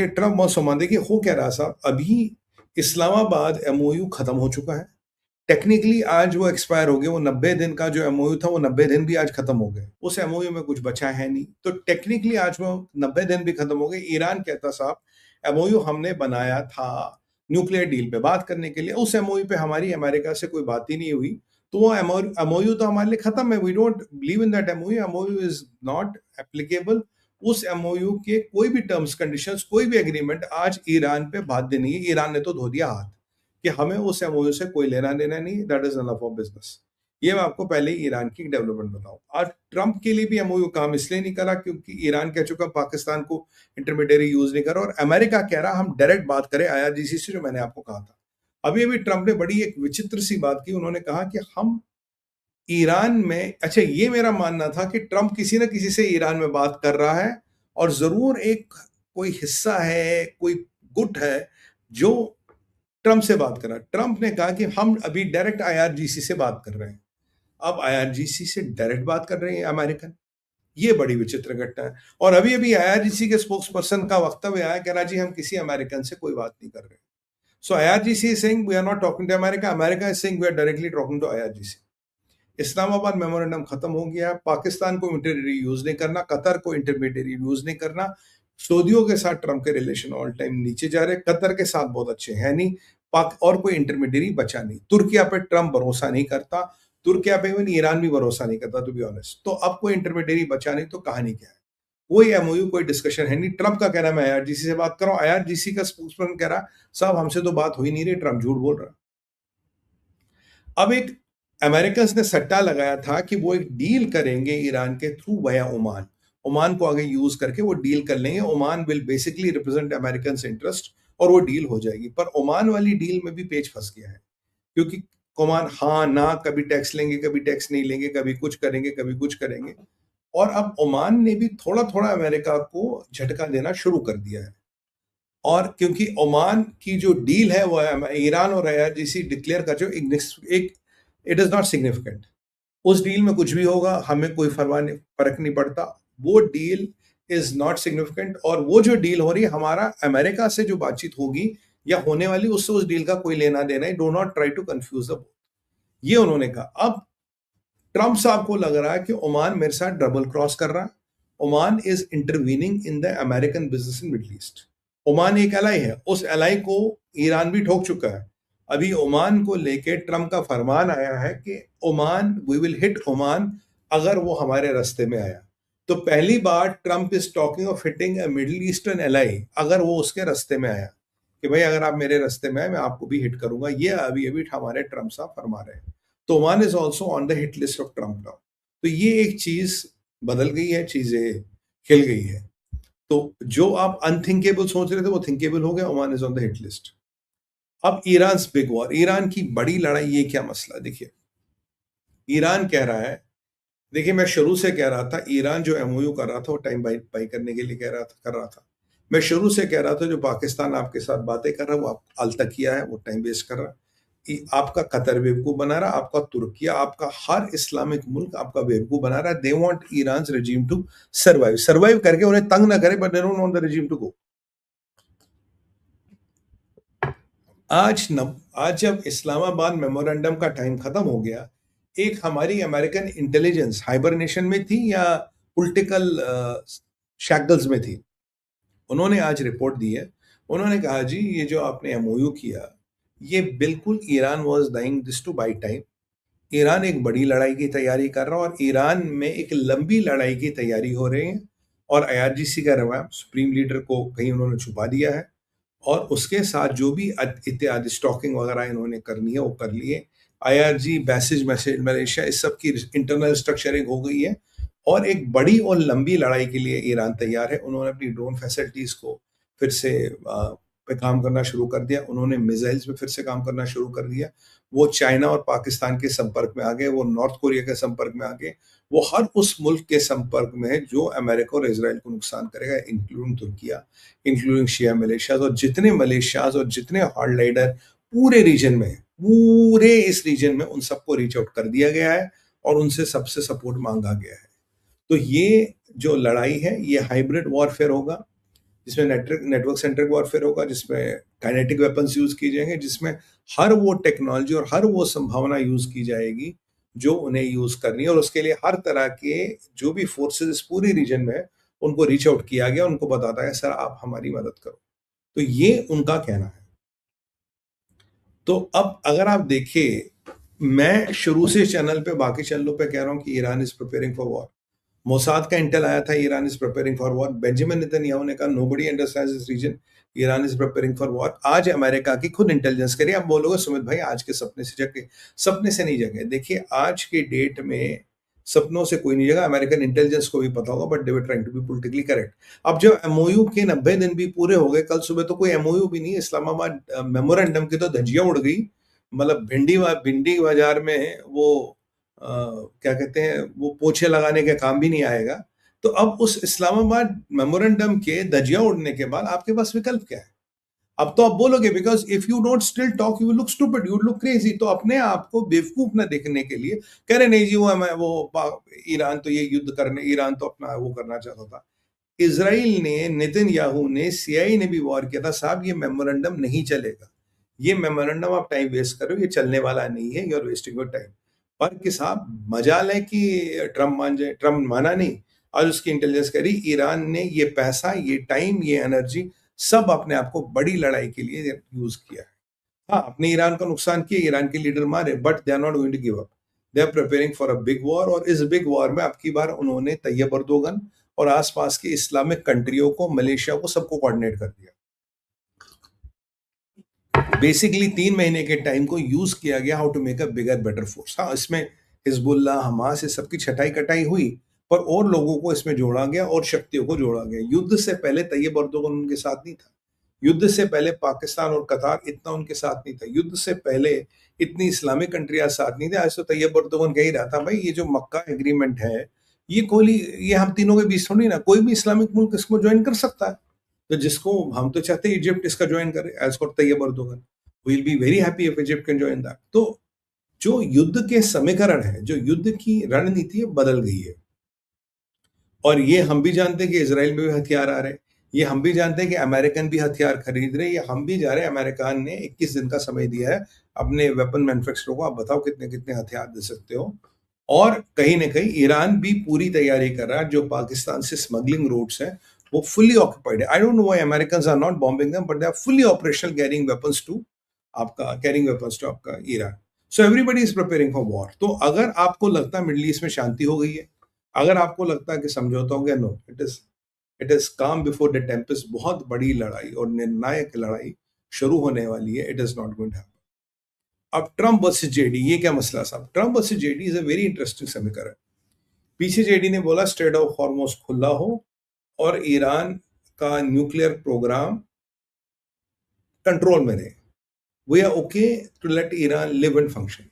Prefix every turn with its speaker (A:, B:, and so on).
A: Trump और सोमान, देखिए हो क्या रहा साहब, अभी इस्लामाबाद एमओयू खत्म हो चुका है। टेक्निकली आज वो एक्सपायर हो गया, वो 90 दिन का जो एमओयू था, वो 90 दिन भी आज खत्म हो गए। उस एमओयू में कुछ बचा है नहीं, तो टेक्निकली आज वो 90 दिन भी खत्म हो गए। ईरान कहता साहब एमओयू हमने बनाया था न्यूक्लियर डील पे बात करने के लिए, उस एमओयू पे हमारी अमेरिका से कोई बात ही नहीं हुई, तो वो एमओयू तो हमारे लिए खत्म है। We don't believe in that MOU, MOU is not applicable. उस एमओयू के कोई भी टर्म्स कंडीशंस, कोई भी एग्रीमेंट आज ईरान पे बाध्य नहीं है। ईरान ने तो धो दिया हाथ कि हमें उस एमओयू से कोई लेना देना नहीं, that is none of our business. ये मैं आपको पहले ही ईरान की डेवलपमेंट बताऊं। आज ट्रंप के लिए भी एमओयू काम इसलिए नहीं करा क्योंकि ईरान कह चुका पाकिस्तान को इंटरमीडियरी यूज नहीं करा, और अमेरिका कह रहा हम डायरेक्ट बात करें आईआरजीसी से, जो मैंने आपको कहा था। अभी अभी ट्रंप ने बड़ी एक विचित्र सी बात की, उन्होंने कहा कि हम ईरान में, अच्छा ये मेरा मानना था कि ट्रंप किसी ना किसी से ईरान में बात कर रहा है, और जरूर एक कोई हिस्सा है, कोई गुट है जो ट्रंप से बात कर रहा है। ट्रंप ने कहा कि हम अभी डायरेक्ट आईआरजीसी से बात कर रहे हैं। अब आईआरजीसी से डायरेक्ट बात कर रहे हैं अमेरिकन, ये बड़ी विचित्र घटना है। और अभी अभी आईआरजीसी के स्पोक्स पर्सन का वक्तव्य आया, कह रहा जी हम किसी अमेरिकन से कोई बात नहीं कर रहे। So IRGC is saying we are not talking to America, America is saying we are directly talking to IRGC. Islamabad memorandum खत्म हो गया, पाकिस्तान को इंटरमीडियरी यूज नहीं करना, कतर को इंटरमीडियरी यूज नहीं करना। सऊदियों के साथ ट्रंप के रिलेशन ऑल टाइम नीचे जा रहे, कतर के साथ बहुत अच्छे हैं नहीं, पाक और कोई इंटरमीडियरी बचा नहीं। तुर्किया पे ट्रंप भरोसा नहीं करता, तुर्किया पे इवन ईरान भी भरोसा नहीं करता टू बी ऑनेस्ट। तो अब कोई इंटरमीडियरी बचा नहीं, तो कहानी क्या है? कोई एमओयू, कोई डिस्कशन है नहीं। ट्रंप का कहना मैं आईआरजीसी से बात कर रहा हूं, आईआरजीसी का स्पोक्समैन कह रहा साहब हमसे तो बात हो ही नहीं रही, ट्रंप झूठ बोल रहा। अब एक अमेरिकन ने सट्टा लगाया था कि वो एक डील करेंगे ईरान के थ्रू वया ओमान, ओमान को आगे यूज करके वो डील कर लेंगे। Oman will basically represent American interest, और वो डील हो जाएगी। पर ओमान वाली डील में भी पेच फंस गया है, क्योंकि ओमान हाँ ना, कभी टैक्स लेंगे, कभी टैक्स नहीं लेंगे, कभी कुछ करेंगे, कभी कुछ करेंगे। और अब ओमान ने भी थोड़ा थोड़ा अमेरिका को झटका देना शुरू कर दिया है। और क्योंकि ओमान की जो डील है वो ईरान और आईआरजीसी डिक्लेयर कर जो एक इट इज नॉट सिग्निफिकेंट। उस डील में कुछ भी होगा हमें कोई फर्क नहीं पड़ता, वो डील इज नॉट सिग्निफिकेंट। और वो जो डील हो रही है, हमारा अमेरिका से जो बातचीत होगी या होने वाली, उससे उस डील का कोई लेना देना है। Do not try to confuse the, ये उन्होंने कहा। अब ट्रंप साहब को लग रहा है कि ओमान मेरे साथ डबल क्रॉस कर रहा है। Oman is intervening in the American business in middle east. Oman एक एलाई है, उस एलाई को ईरान भी ठोक चुका है। अभी ओमान को लेके ट्रंप का फरमान आया है कि Oman, we will hit Oman अगर वो हमारे रास्ते में आया। तो पहली बार Trump is talking of hitting a Middle Eastern ally अगर वो उसके रास्ते में आया, कि भाई अगर आप मेरे रास्ते में आए मैं आपको भी हिट करूंगा। ये अभी अभी हमारे ट्रंप साहब फरमा रहे हैं। तो Oman is also on the hit list of Trump now. तो ये एक चीज बदल गई है, चीजें खिल गई है। तो जो आप अनथिंकेबल सोच रहे थे वो थिंकेबल हो गया, Oman is on the hit list. अब ईरान बिग वॉर, ईरान की बड़ी लड़ाई, ये क्या मसला? देखिए ईरान कह रहा है, देखिए मैं शुरू से कह रहा था ईरान जो एमओयू कर रहा था वो टाइम बाई करने के लिए कर रहा था। मैं शुरू से कह रहा था जो पाकिस्तान आपके साथ बातें कर रहा है वो आप अलतकिया है, वो टाइम वेस्ट कर रहा है। आपका कतर बेवकूफ बना रहा, आपका तुर्किया, आपका हर इस्लामिक मुल्क आपका बेवकूफ बना रहा है। They want Iran regime to survive करके उन्हें तंग ना करे, but they don't want the regime to go. आज जब इस्लामाबाद मेमोरेंडम का टाइम खत्म हो गया, एक हमारी अमेरिकन इंटेलिजेंस हाइबरनेशन में थी या पॉलिटिकल शैकल्स में थी, उन्होंने आज रिपोर्ट दी है। उन्होंने कहा जी ये जो आपने एमओयू किया, ये बिल्कुल Iran was dying this to buy time. Iran एक बड़ी लड़ाई की तैयारी कर रहा है, और ईरान में एक लंबी लड़ाई की तैयारी हो रही है। और आईआरजीसी का रवैया सुप्रीम लीडर को कहीं उन्होंने छुपा दिया है, और उसके साथ जो भी इत्यादि स्टॉकिंग वगैरह इन्होंने करनी है वो कर लिए। आईआरजी, बैसेज मैसेज मलेशिया, इस सब की इंटरनल स्ट्रक्चरिंग हो गई है, और एक बड़ी और लंबी लड़ाई के लिए ईरान तैयार है। उन्होंने अपनी ड्रोन फैसिलिटीज को फिर से पे काम करना शुरू कर दिया, उन्होंने मिसाइल्स पे फिर से काम करना शुरू कर दिया। वो चाइना और पाकिस्तान के संपर्क में आ गए, वो नॉर्थ कोरिया के संपर्क में आ गए, वो हर उस मुल्क के संपर्क में है जो अमेरिका और इसराइल को नुकसान करेगा, इंक्लूडिंग तुर्किया, इंक्लूडिंग शिया मलेशियाज, और जितने मलेशियाज और जितने हार्ड लाइडर पूरे रीजन में, पूरे इस रीजन में, उन सबको रीच आउट कर दिया गया है और उनसे सबसे सपोर्ट मांगा गया है। तो ये जो लड़ाई है ये हाइब्रिड वॉरफेयर होगा, जिसमें नेटवर्क सेंट्रिक वॉरफेयर होगा, जिसमें काइनेटिक वेपन्स यूज किए जाएंगे, जिसमें हर वो टेक्नोलॉजी और हर वो संभावना यूज की जाएगी जो उन्हें यूज करनी है, और उसके लिए हर तरह के जो भी फोर्सेस इस पूरी रीजन में है, उनको रीच आउट किया गया, उनको बताता है सर आप हमारी मदद करो। तो ये उनका कहना है। तो अब अगर आप देखिए, मैं शुरू से चैनल पे, बाकी चैनलों पे कह रहा हूं कि Iran is preparing for war. Mossad का इंटेल आया था Iran is preparing for war. Benjamin Netanyahu ने कहा nobody understands this region, Iran is preparing for war. आज अमेरिका की खुद इंटेलिजेंस करिए। आप बोलोगे सुमित भाई आज के सपने से जगे, सपने से नहीं जगे। देखिए आज के डेट में सपनों से कोई नहीं जगा। अमेरिकन इंटेलिजेंस को भी पता होगा, but they were trying to be politically correct. अब जब एमओयू के 90 दिन भी पूरे हो गए, कल सुबह तो कोई एमओयू भी नहीं, इस्लामाबाद मेमोरेंडम की तो धज्जियां उड़ गई। मतलब भिंडी बाजार में वो क्या कहते हैं, वो पोछे लगाने के काम भी नहीं आएगा। तो अब उस इस्लामाबाद मेमोरेंडम के धज्जियां उड़ने के बाद आपके पास विकल्प क्या है? अब तो आप बोलोगे because if you don't still talk you look stupid, you look crazy. तो अपने आप को बेवकूफ न देखने के लिए कह रहे नहीं जी ईरान तो ये युद्ध करने, ईरान तो अपना वो करना चाहता था। इसराइल ने, नेतन्याहू ने, सीआई ने भी वॉर किया था, साहब ये मेमोरेंडम नहीं चलेगा, ये मेमोरेंडम आप टाइम वेस्ट करो, ये चलने वाला नहीं है, you are wasting your time. पर कि साहब मजाल है कि ट्रम्प मान जाए, ट्रम्प माना नहीं। आज उसकी इंटेलिजेंस करी, ईरान ने ये पैसा, ये टाइम, ये एनर्जी सब अपने आप को बड़ी लड़ाई के लिए यूज किया है। हाँ, अपने ईरान का नुकसान किया, ईरान के लीडर मारे, but they are not going to give up. They are preparing for a big war. और इस बिग वॉर में अब की बार उन्होंने तैयब अर्दोगन और आसपास के इस्लामिक कंट्रियों को, मलेशिया को, सबको कोऑर्डिनेट कर दिया। बेसिकली 3 महीने के टाइम को यूज किया गया how to make a bigger better force. हाँ, इसमें हिजबुल्ला, हमास, ये सबकी छटाई कटाई हुई, पर और लोगों को इसमें जोड़ा गया और शक्तियों को जोड़ा गया। युद्ध से पहले तैयब अर्दोगन उनके साथ नहीं था। युद्ध से पहले पाकिस्तान और कतार इतना उनके साथ नहीं था। युद्ध से पहले इतनी इस्लामिक कंट्रियां साथ नहीं थे। आज तो तैयब अर्दोगन कह ही रहा था भाई ये जो मक्का एग्रीमेंट है, ये कोहली, ये हम तीनों के बीच थोड़ी ना, कोई भी इस्लामिक मुल्क इसको ज्वाइन कर सकता है। तो जिसको हम तो चाहते हैं इजिप्ट इसका ज्वाइन करे as for Tayyip Erdogan. Will be very happy if Egypt can join that. तो जो युद्ध के समीकरण है, जो युद्ध की रणनीति है, बदल गई है। और ये हम भी जानते हैं कि इसराइल में भी हथियार आ रहे हैं, ये हम भी जानते हैं कि अमेरिकन भी हथियार खरीद रहे हैं, ये हम भी जा रहे हैं। अमेरिकन ने 21 दिन का समय दिया है अपने वेपन मैन्युफैक्चरर को, आप बताओ कितने कितने हथियार दे सकते हो। और कहीं ना कहीं ईरान भी पूरी तैयारी कर रहा है। जो पाकिस्तान से स्मगलिंग रूट्स हैं वो फुल्ली ऑक्यूपाइड है। I don't know why Americans are not bombing them, but they are fully operational, carrying weapons to आपका Iran. So everybody is preparing for war. तो अगर आपको लगता है मिडिल ईस्ट में शांति हो गई है, अगर आपको लगता है कि समझौता हो गया, नो, इट इज काम बिफोर द टेम्पेस्ट। बहुत बड़ी लड़ाई और निर्णायक लड़ाई शुरू होने वाली है। It is not going to happen. अब ट्रम्प वर्सेस जेडी, ये क्या मसला साहब? Trump versus JD is a very interesting समीकरण। पीछे जेडी ने बोला स्ट्रेट ऑफ हॉर्मुज खुला हो और ईरान का न्यूक्लियर प्रोग्राम कंट्रोल में रहे। We are okay to let Iran live and function.